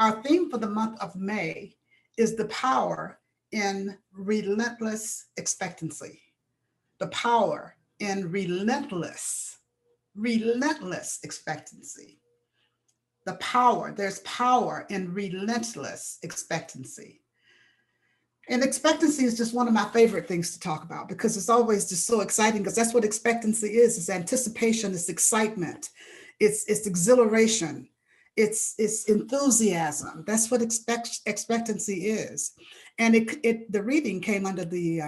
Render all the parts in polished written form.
Our theme for the month of May is the power in relentless expectancy. The power in relentless expectancy. The power, there's power in relentless expectancy. And expectancy is just one of my favorite things to talk about because it's always just so exciting because that's what expectancy is. It's anticipation, it's excitement, it's exhilaration, it's enthusiasm. That's what expectancy is. And the reading came under the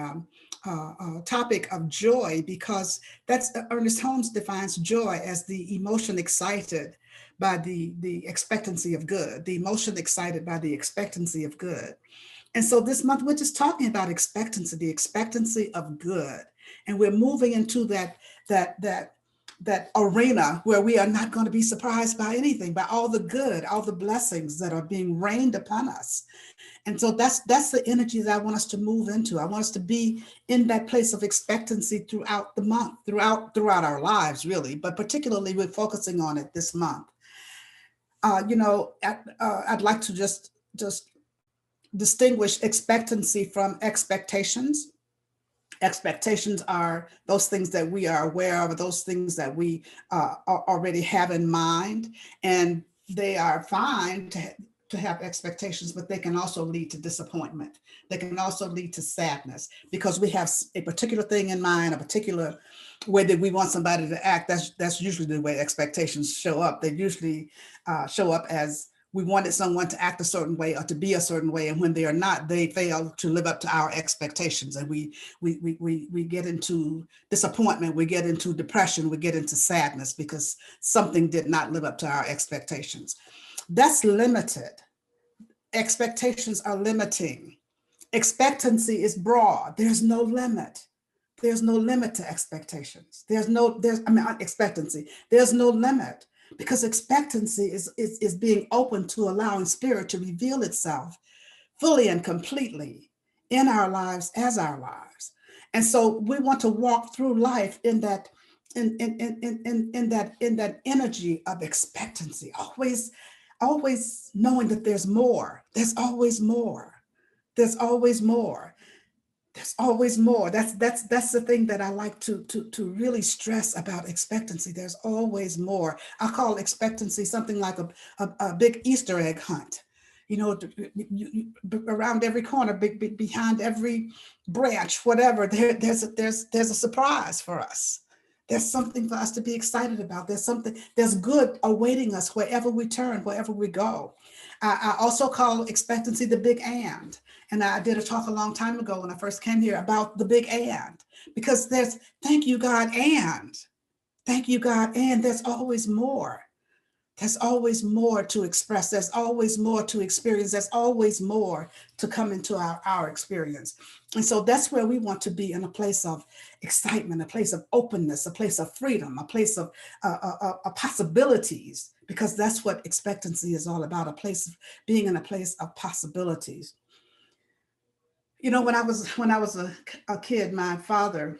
topic of joy because that's Ernest Holmes defines joy as the emotion excited by the expectancy of good, the emotion excited by the expectancy of good. And so this month, we're just talking about expectancy, the expectancy of good. And we're moving into that arena where we are not going to be surprised by anything, by all the good, all the blessings that are being rained upon us. And so that's the energy that I want us to move into. I want us to be in that place of expectancy throughout the month, throughout our lives, really, but particularly we're focusing on it this month. I'd like to just distinguish expectancy from expectations. Expectations are those things that we are aware of, those things that we already have in mind, and they are fine to have expectations, but they can also lead to disappointment. They can also lead to sadness because we have a particular thing in mind, a particular way that we want somebody to act. That's usually the way expectations show up. They usually show up as we wanted someone to act a certain way or to be a certain way, and when they are not, they fail to live up to our expectations, and we get into disappointment, we get into depression, we get into sadness because something did not live up to our expectations. That's limited. Expectations are limiting. Expectancy is broad. There's no limit. There's no limit to expectations. Expectancy. There's no limit. Because expectancy is being open to allowing spirit to reveal itself fully and completely in our lives as our lives. And so we want to walk through life in that energy of expectancy, always knowing that there's more. There's always more. There's always more. There's always more. That's the thing that I like to really stress about expectancy. There's always more. I call expectancy something like a big Easter egg hunt. Around every corner, behind every branch, whatever. There's a surprise for us. There's something for us to be excited about. There's good awaiting us wherever we turn, wherever we go. I also call expectancy the big and. And I did a talk a long time ago when I first came here about the big and, because there's thank you, God, and there's always more. There's always more to express. There's always more to experience. There's always more to come into our experience. And so that's where we want to be, in a place of excitement, a place of openness, a place of freedom, a place of possibilities, because that's what expectancy is all about, being in a place of possibilities. When I was a kid, my father,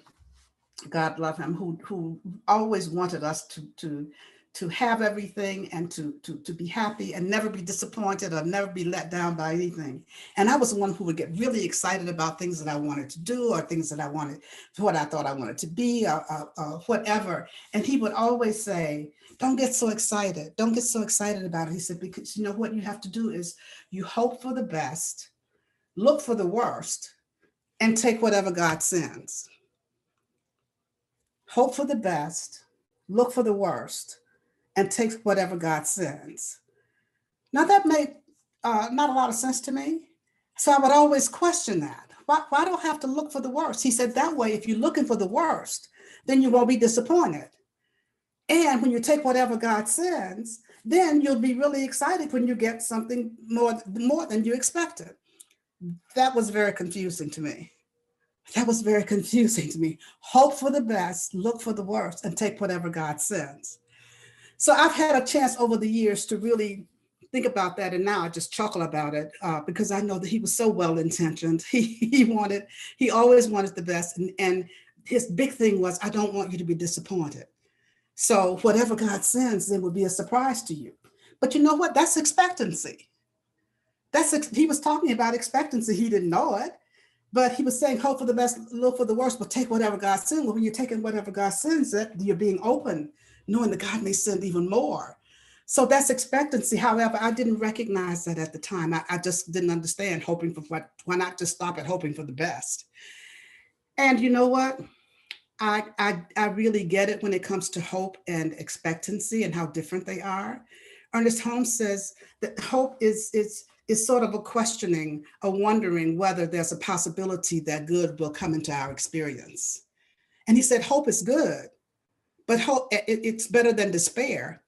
God love him, who always wanted us to have everything and to be happy and never be disappointed or never be let down by anything. And I was the one who would get really excited about things that I wanted to do or things that I wanted, what I thought I wanted to be or whatever. And he would always say, don't get so excited. Don't get so excited about it. He said, because what you have to do is you hope for the best, look for the worst, and take whatever God sends. Hope for the best, look for the worst, and take whatever God sends. Now that made not a lot of sense to me. So I would always question that. Why do I have to look for the worst? He said that way, if you're looking for the worst, then you won't be disappointed. And when you take whatever God sends, then you'll be really excited when you get something more than you expected. That was very confusing to me. Hope for the best, look for the worst, and take whatever God sends. So I've had a chance over the years to really think about that, and now I just chuckle about it because I know that he was so well-intentioned. He always wanted the best, and his big thing was, I don't want you to be disappointed. So whatever God sends, then will be a surprise to you. But you know what? That's expectancy. He was talking about expectancy. He didn't know it, but he was saying, hope for the best, look for the worst, but take whatever God sends. Well, when you're taking whatever God sends, that you're being open, knowing that God may send even more. So that's expectancy. However, I didn't recognize that at the time. I just didn't understand hoping for what, why not just stop at hoping for the best? And you know what? I really get it when it comes to hope and expectancy and how different they are. Ernest Holmes says that hope is sort of a questioning, a wondering whether there's a possibility that good will come into our experience. And he said, hope is good, but hope it's better than despair.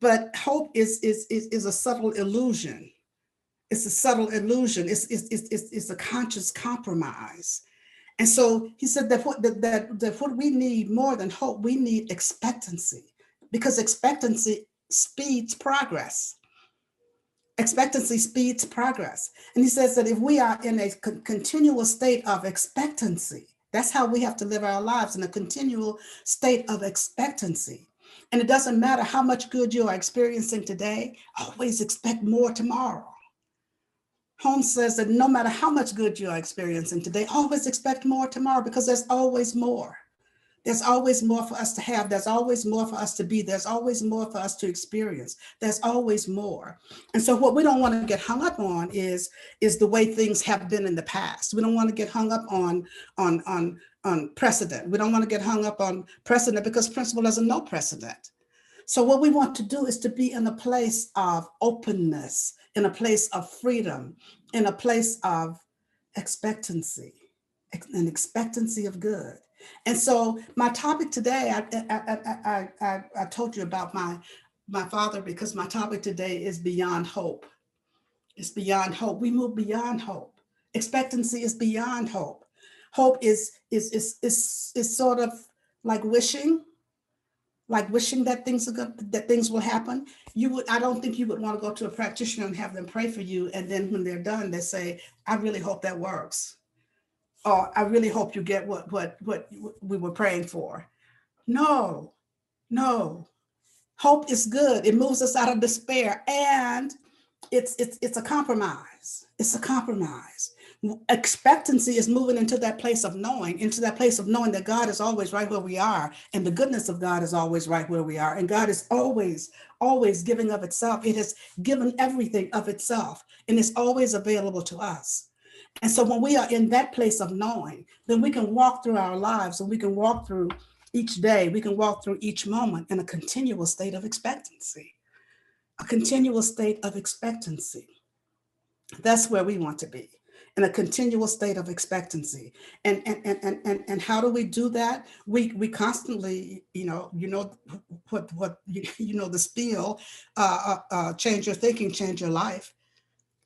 But hope is a subtle illusion. It's a subtle illusion. It's a conscious compromise. And so he said that what we need more than hope, we need expectancy, because expectancy speeds progress. Expectancy speeds progress. And he says that if we are in a continual state of expectancy, that's how we have to live our lives, in a continual state of expectancy. And it doesn't matter how much good you are experiencing today, always expect more tomorrow. Holmes says that no matter how much good you are experiencing today, always expect more tomorrow, because there's always more. There's always more for us to have. There's always more for us to be. There's always more for us to experience. There's always more. And so what we don't want to get hung up on is the way things have been in the past. We don't want to get hung up on precedent. We don't want to get hung up on precedent, because principle doesn't know precedent. So what we want to do is to be in a place of openness, in a place of freedom, in a place of expectancy, an expectancy of good. And so my topic today, I told you about my father, because my topic today is beyond hope. It's beyond hope. We move beyond hope. Expectancy is beyond hope. Hope is sort of like wishing that things are good, that things will happen. I don't think you would want to go to a practitioner and have them pray for you, and then when they're done, they say, I really hope that works. Or I really hope you get what we were praying for. No, no. Hope is good. It moves us out of despair, and it's a compromise. It's a compromise. Expectancy is moving into that place of knowing, that God is always right where we are, and the goodness of God is always right where we are, and God is always, always giving of itself. It has given everything of itself, and it's always available to us. And so when we are in that place of knowing, then we can walk through our lives, and we can walk through each day, we can walk through each moment in a continual state of expectancy, a continual state of expectancy. That's where we want to be, in a continual state of expectancy. And how do we do that? We constantly, the spiel, change your thinking, change your life.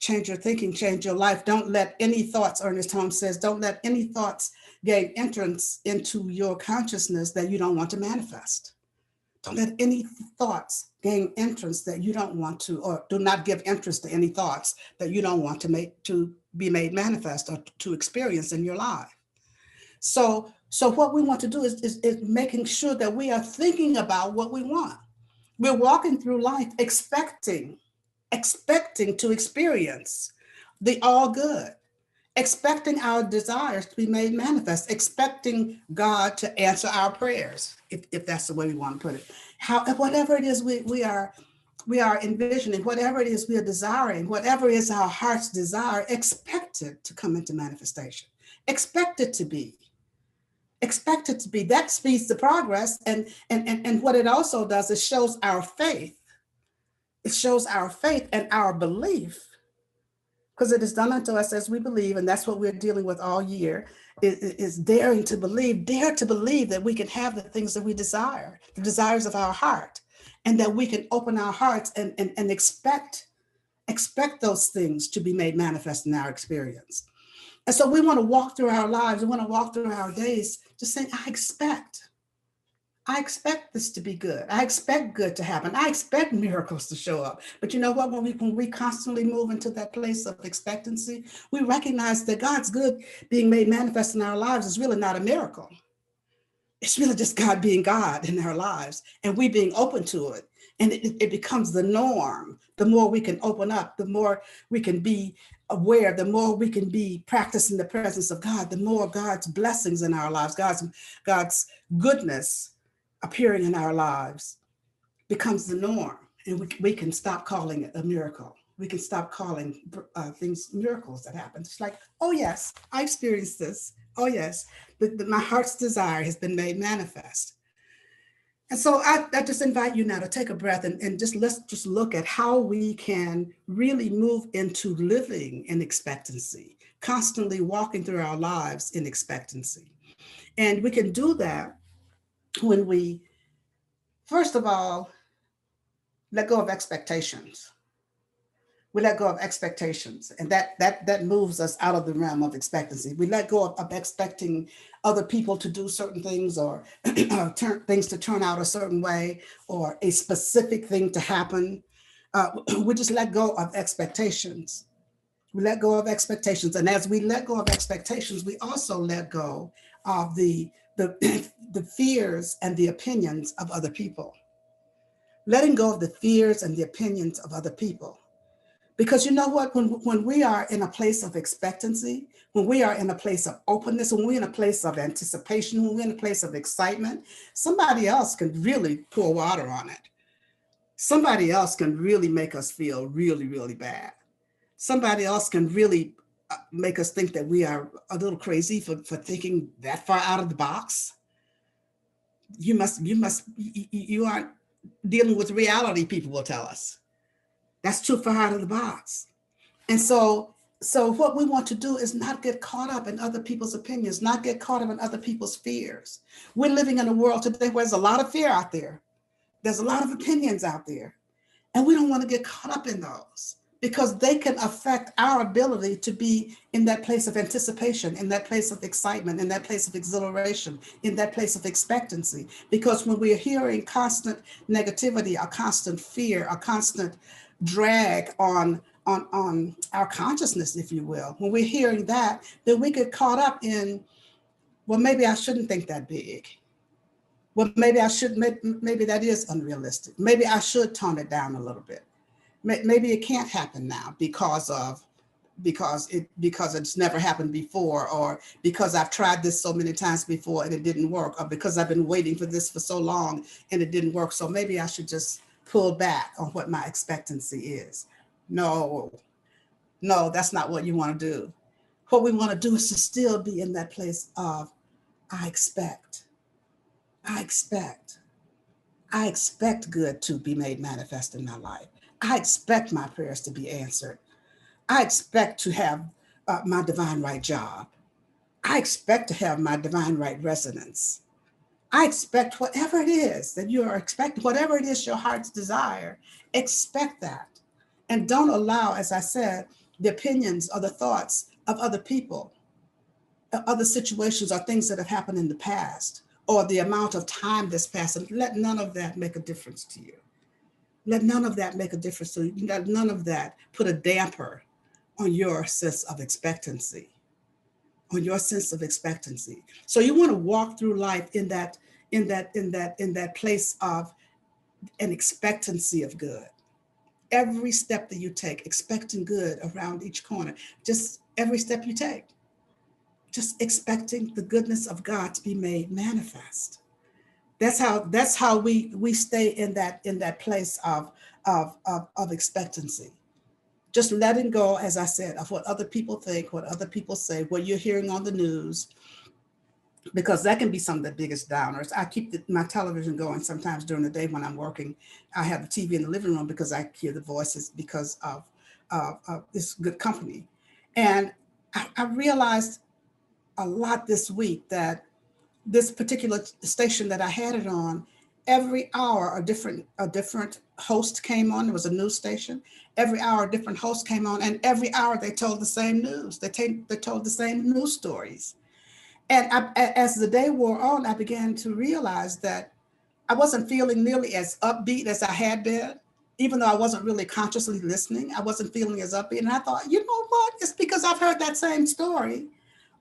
Change your thinking, change your life. Don't let any thoughts, Ernest Holmes says, don't let any thoughts gain entrance into your consciousness that you don't want to manifest. Don't let any thoughts gain entrance that you don't want to, or do not give interest to any thoughts that you don't want to be made manifest or to experience in your life. So what we want to do is making sure that we are thinking about what we want. We're walking through life expecting to experience the all good, expecting our desires to be made manifest, expecting God to answer our prayers, if that's the way we want to put it. Whatever it is we are envisioning, whatever it is we are desiring, whatever is our heart's desire, expect it to come into manifestation. Expect it to be. Expect it to be. That speeds the progress. And what it also does is shows our faith. It shows our faith and our belief, because it is done unto us as we believe. And that's what we're dealing with all year, is daring to believe, dare to believe that we can have the things that we desire, the desires of our heart, and that we can open our hearts and expect those things to be made manifest in our experience. And so we want to walk through our lives. We want to walk through our days just saying, I expect this to be good. I expect good to happen. I expect miracles to show up. But you know what? When we constantly move into that place of expectancy, we recognize that God's good being made manifest in our lives is really not a miracle. It's really just God being God in our lives and we being open to it. And it becomes the norm. The more we can open up, the more we can be aware, the more we can be practicing the presence of God, the more God's blessings in our lives, God's goodness appearing in our lives becomes the norm. And we can stop calling it a miracle. We can stop calling things miracles that happen. It's like, oh, yes, I experienced this. Oh, yes, my heart's desire has been made manifest. And so I just invite you now to take a breath and just let's just look at how we can really move into living in expectancy, constantly walking through our lives in expectancy. And we can do that when we, first of all, let go of expectations. We let go of expectations, and that moves us out of the realm of expectancy. We let go of expecting other people to do certain things, or things to turn out a certain way, or a specific thing to happen. We just let go of expectations. We let go of expectations, and as we let go of expectations, we also let go of the the fears and the opinions of other people. Letting go of the fears and the opinions of other people. Because you know what? When we are in a place of expectancy, when we are in a place of openness, when we're in a place of anticipation, when we're in a place of excitement, somebody else can really pour water on it. Somebody else can really make us feel really, really bad. Somebody else can really make us think that we are a little crazy for thinking that far out of the box. You aren't dealing with reality, people will tell us. That's too far out of the box. And so what we want to do is not get caught up in other people's opinions, not get caught up in other people's fears. We're living in a world today where there's a lot of fear out there. There's a lot of opinions out there. And we don't want to get caught up in those because they can affect our ability to be in that place of anticipation, in that place of excitement, in that place of exhilaration, in that place of expectancy. Because when we're hearing constant negativity, a constant fear, a constant drag on our consciousness, if you will, when we're hearing that, then we get caught up in, well, maybe I shouldn't think that big. Well, maybe I should, maybe that is unrealistic. Maybe I should tone it down a little bit. Maybe it can't happen now because it's never happened before, or because I've tried this so many times before and it didn't work, or because I've been waiting for this for so long and it didn't work. So maybe I should just pull back on what my expectancy is. No, no, that's not what you want to do. What we want to do is to still be in that place of, I expect, I expect, I expect good to be made manifest in my life. I expect my prayers to be answered. I expect to have my divine right job. I expect to have my divine right residence. I expect whatever it is that you are expecting, whatever it is your heart's desire, expect that. And don't allow, as I said, the opinions or the thoughts of other people, other situations or things that have happened in the past, or the amount of time that's passed. And let none of that make a difference to you. Let none of that make a difference to you. Let none of that put a damper on your sense of expectancy, on your sense of expectancy. So you want to walk through life in that place of an expectancy of good. Every step that you take, expecting good around each corner. Just every step you take, just expecting the goodness of God to be made manifest. That's how we stay in that place of expectancy. Just letting go, as I said, of what other people think, what other people say, what you're hearing on the news, because that can be some of the biggest downers. I keep my television going sometimes during the day when I'm working. I have the TV in the living room because I hear the voices because of this good company. And I realized a lot this week that this particular station that I had it on, every hour a different host came on. There was a news station. Every hour a different host came on, and every hour they told the same news. They told the same news stories. And as the day wore on, I began to realize that I wasn't feeling nearly as upbeat as I had been, even though I wasn't really consciously listening. I wasn't feeling as upbeat. And I thought, you know what? It's because I've heard that same story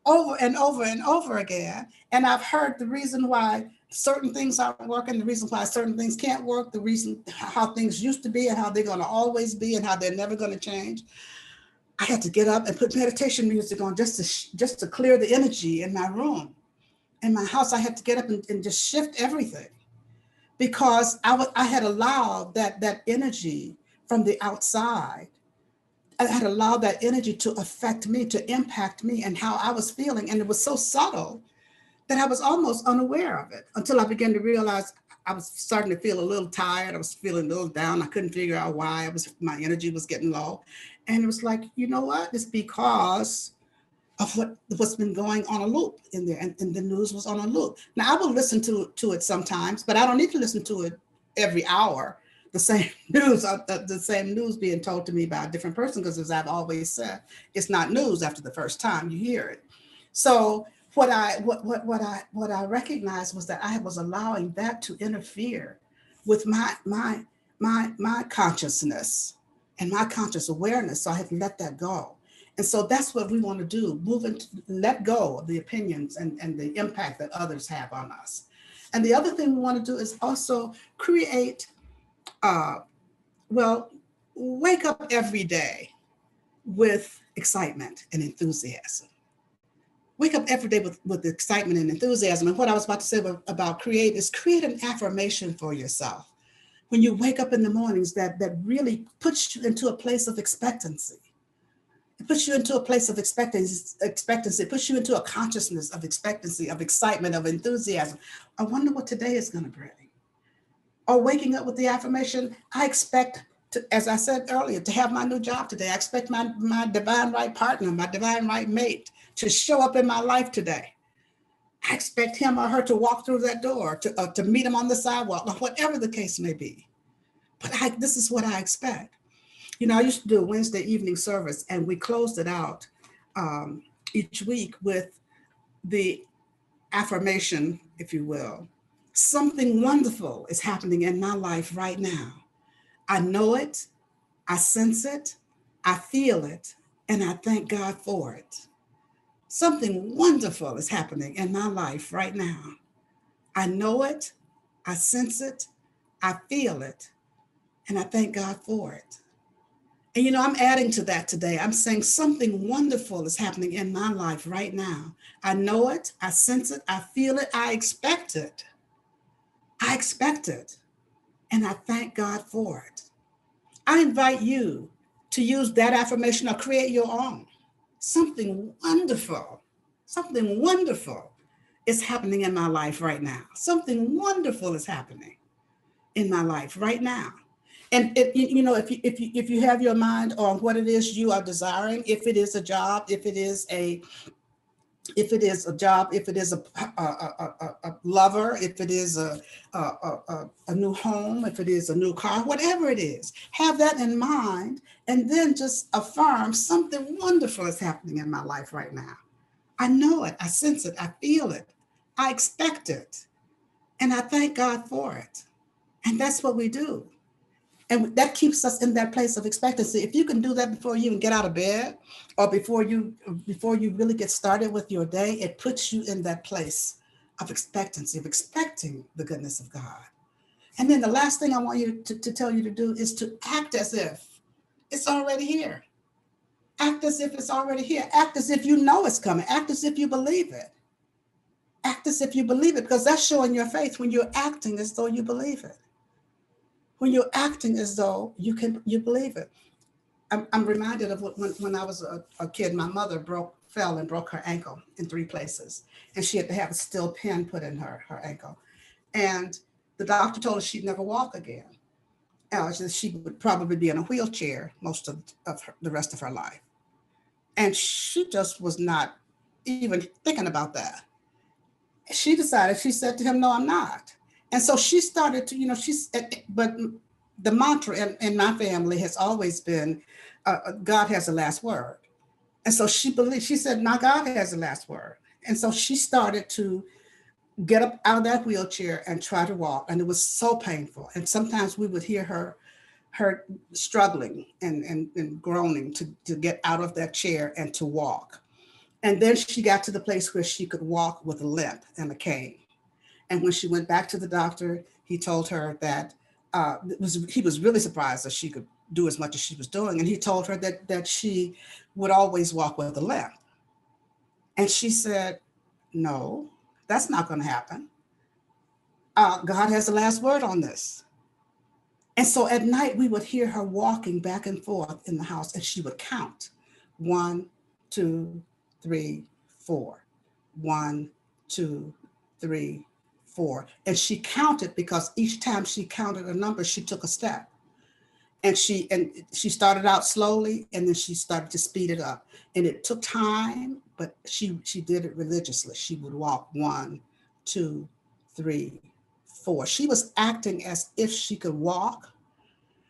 over and over and over again. And I've heard the reason why certain things aren't working, the reason why certain things can't work, the reason how things used to be and how they're going to always be and how they're never going to change. I had to get up and put meditation music on just to clear the energy in my room. In my house, I had to get up and just shift everything because I had allowed that energy from the outside. I had allowed that energy to affect me, to impact me and how I was feeling. And it was so subtle that I was almost unaware of it until I began to realize I was starting to feel a little tired. I was feeling a little down. I couldn't figure out why my energy was getting low. And it was like, you know what? It's because of what's been going on a loop in there. And the news was on a loop. Now I will listen to it sometimes, but I don't need to listen to it every hour. The same news being told to me by a different person, because as I've always said, it's not news after the first time you hear it. So what I recognized was that I was allowing that to interfere with my consciousness and my conscious awareness. So I had to let that go. And so that's what we want to do, let go of the opinions and the impact that others have on us. And the other thing we want to do is also create, well, wake up every day with excitement and enthusiasm. Wake up every day with excitement and enthusiasm. And what I was about to say about create an affirmation for yourself. When you wake up in the mornings, that really puts you into a place of expectancy. It puts you into a place of expectancy. It puts you into a consciousness of expectancy, of excitement, of enthusiasm. I wonder what today is going to bring. Or waking up with the affirmation, I expect to, as I said earlier, to have my new job today. I expect my divine right partner, my divine right mate to show up in my life today. I expect him or her to walk through that door, to meet him on the sidewalk, or whatever the case may be. But this is what I expect. You know, I used to do a Wednesday evening service, and we closed it out each week with the affirmation, if you will. Something wonderful is happening in my life right now. I know it, I sense it, I feel it, and I thank God for it. Something wonderful is happening in my life right now. I know it, I sense it, I feel it, and I thank God for it. And you know, I'm adding to that today. I'm saying something wonderful is happening in my life right now. I know it, I sense it, I feel it, I expect it. I expect it, and I thank God for it. I invite you to use that affirmation or create your own. Something wonderful is happening in my life right now. Something wonderful is happening in my life right now. And you know, if you have your mind on what it is you are desiring, if it is a job, if it is a job, if it is a lover, if it is a new home, if it is a new car, whatever it is, have that in mind, and then just affirm something wonderful is happening in my life right now. I know it, I sense it, I feel it, I expect it, and I thank God for it. And that's what we do. And that keeps us in that place of expectancy. If you can do that before you even get out of bed, or before you really get started with your day, it puts you in that place of expectancy, of expecting the goodness of God. And then the last thing I want you to tell you to do is to act as if it's already here. Act as if it's already here. Act as if you know it's coming. Act as if you believe it. Act as if you believe it, because that's showing your faith when you're acting as though you believe it. When you're acting as though you believe it. I'm reminded of when I was a kid, my mother fell and broke her ankle in 3 places. And she had to have a steel pin put in her ankle. And the doctor told her she'd never walk again. She would probably be in a wheelchair most of the rest of her life. And she just was not even thinking about that. She said to him, no, I'm not. And so she started to, but the mantra in my family has always been, God has the last word. And so she said, now God has the last word. And so she started to get up out of that wheelchair and try to walk. And it was so painful. And sometimes we would hear her struggling and groaning to get out of that chair and to walk. And then she got to the place where she could walk with a limp and a cane. And when she went back to the doctor, he told her that he was really surprised that she could do as much as she was doing. And he told her that she would always walk with a limp. And she said, no, that's not going to happen. God has the last word on this. And so at night, we would hear her walking back and forth in the house, and she would count 1, 2, 3, 4. 1, 2, 3, 4. And she counted because each time she counted a number, she took a step. And she started out slowly, and then she started to speed it up. And it took time, but she did it religiously. She would walk 1, 2, 3, 4. She was acting as if she could walk.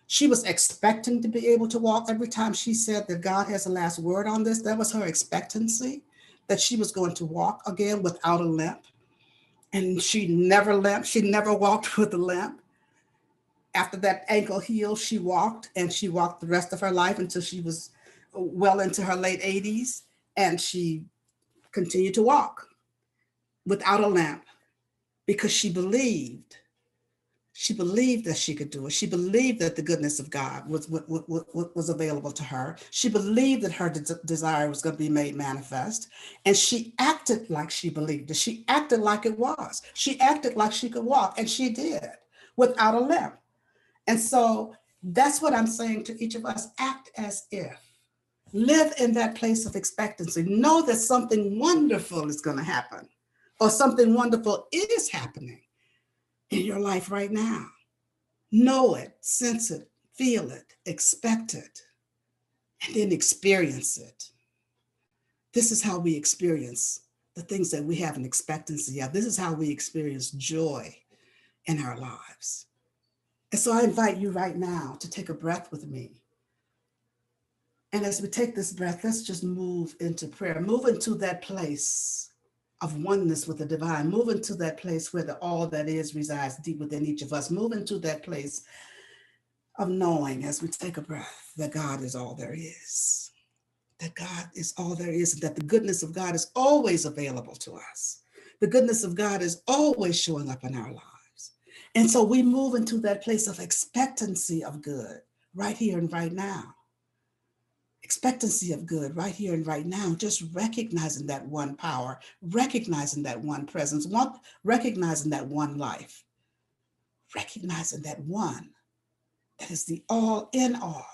She was expecting to be able to walk. Every time she said that God has the last word on this, that was her expectancy, that she was going to walk again without a limp. And she never limped. She never walked with a limp. After that ankle healed, she walked, and she walked the rest of her life until she was well into her late 80s. And she continued to walk without a limp because she believed. She believed that she could do it. She believed that the goodness of God was available to her. She believed that her desire was going to be made manifest. And she acted like she believed it. She acted like it was. She acted like she could walk, and she did without a limp. And so that's what I'm saying to each of us. Act as if. Live in that place of expectancy. Know that something wonderful is going to happen, or something wonderful is happening in your life right now. Know it, sense it, feel it, expect it, and then experience it. This is how we experience the things that we have an expectancy of. This is how we experience joy in our lives. And so I invite you right now to take a breath with me. And as we take this breath, let's just move into prayer. Move into that place of oneness with the divine. Move into that place where the all that is resides deep within each of us. Move into that place of knowing, as we take a breath, that God is all there is. That God is all there is, and that the goodness of God is always available to us. The goodness of God is always showing up in our lives. And so we move into that place of expectancy of good right here and right now. Expectancy of good right here and right now, just recognizing that one power, recognizing that one presence, recognizing that one life, recognizing that one that is the all in all,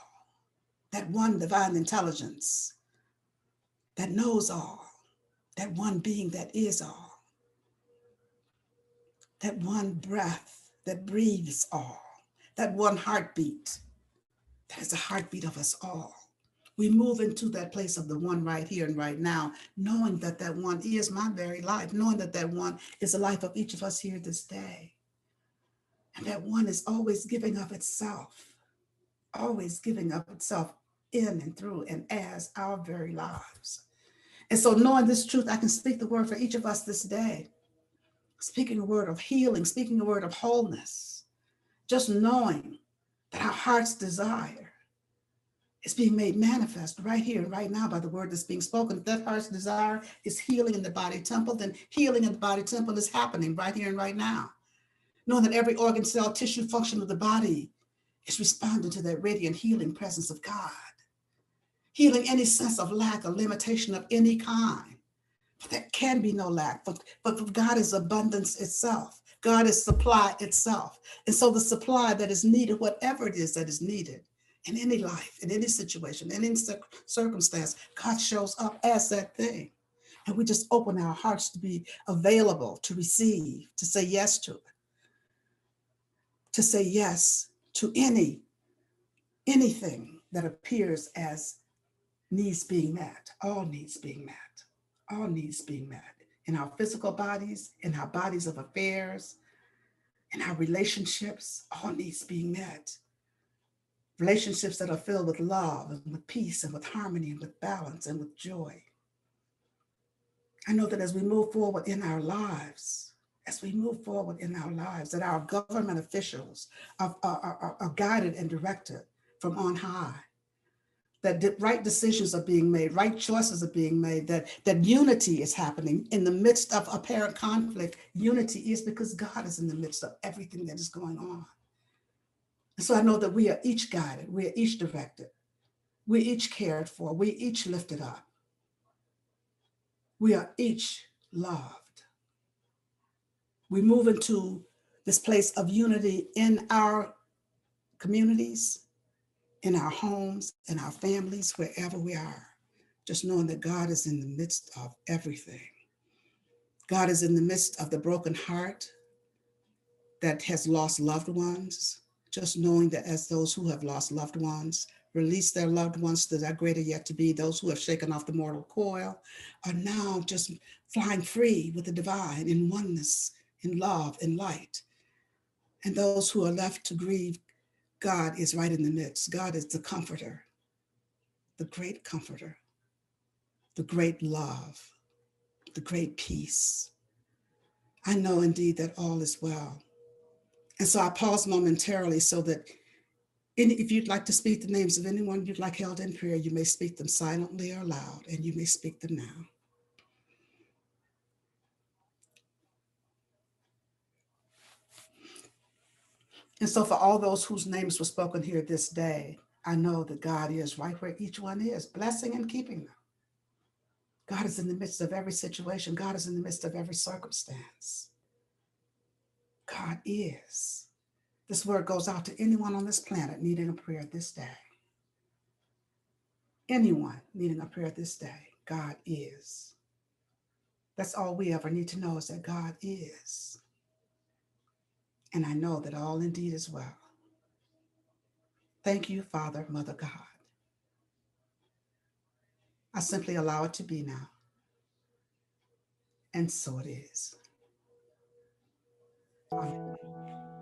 that one divine intelligence that knows all, that one being that is all, that one breath that breathes all, that one heartbeat that is the heartbeat of us all. We move into that place of the one right here and right now, knowing that that one is my very life, knowing that that one is the life of each of us here this day. And that one is always giving of itself, always giving of itself in and through and as our very lives. And so knowing this truth, I can speak the word for each of us this day, speaking a word of healing, speaking a word of wholeness, just knowing that our heart's desire is being made manifest right here and right now by the word that's being spoken. If that heart's desire is healing in the body temple, then healing in the body temple is happening right here and right now. Knowing that every organ, cell, tissue, function of the body is responding to that radiant healing presence of God. Healing any sense of lack or limitation of any kind. But there can be no lack, but God is abundance itself. God is supply itself. And so the supply that is needed, whatever it is that is needed, in any life, in any situation, in any circumstance, God shows up as that thing. And we just open our hearts to be available, to receive, to say yes to it, to say yes to anything that appears as needs being met, all needs being met, all needs being met in our physical bodies, in our bodies of affairs, in our relationships, all needs being met. Relationships that are filled with love and with peace and with harmony and with balance and with joy. I know that as we move forward in our lives, that our government officials are guided and directed from on high. that right decisions are being made, right choices are being made, that unity is happening in the midst of apparent conflict. Unity is because God is in the midst of everything that is going on. And so I know that we are each guided, we are each directed, we're each cared for, we each lifted up, we are each loved. We move into this place of unity in our communities, in our homes, in our families, wherever we are, just knowing that God is in the midst of everything. God is in the midst of the broken heart that has lost loved ones, just knowing that as those who have lost loved ones, release their loved ones that are greater yet to be, those who have shaken off the mortal coil, are now just flying free with the divine in oneness, in love, in light. And those who are left to grieve, God is right in the midst. God is the comforter, the great comforter, the great love, the great peace. I know indeed that all is well. And so I pause momentarily so that if you'd like to speak the names of anyone you'd like held in prayer, you may speak them silently or loud, and you may speak them now. And so for all those whose names were spoken here this day, I know that God is right where each one is, blessing and keeping them. God is in the midst of every situation. God is in the midst of every circumstance. God is. This word goes out to anyone on this planet needing a prayer this day. Anyone needing a prayer this day, God is. That's all we ever need to know, is that God is. And I know that all indeed is well. Thank you, Father, Mother God. I simply allow it to be now. And so it is. Amen.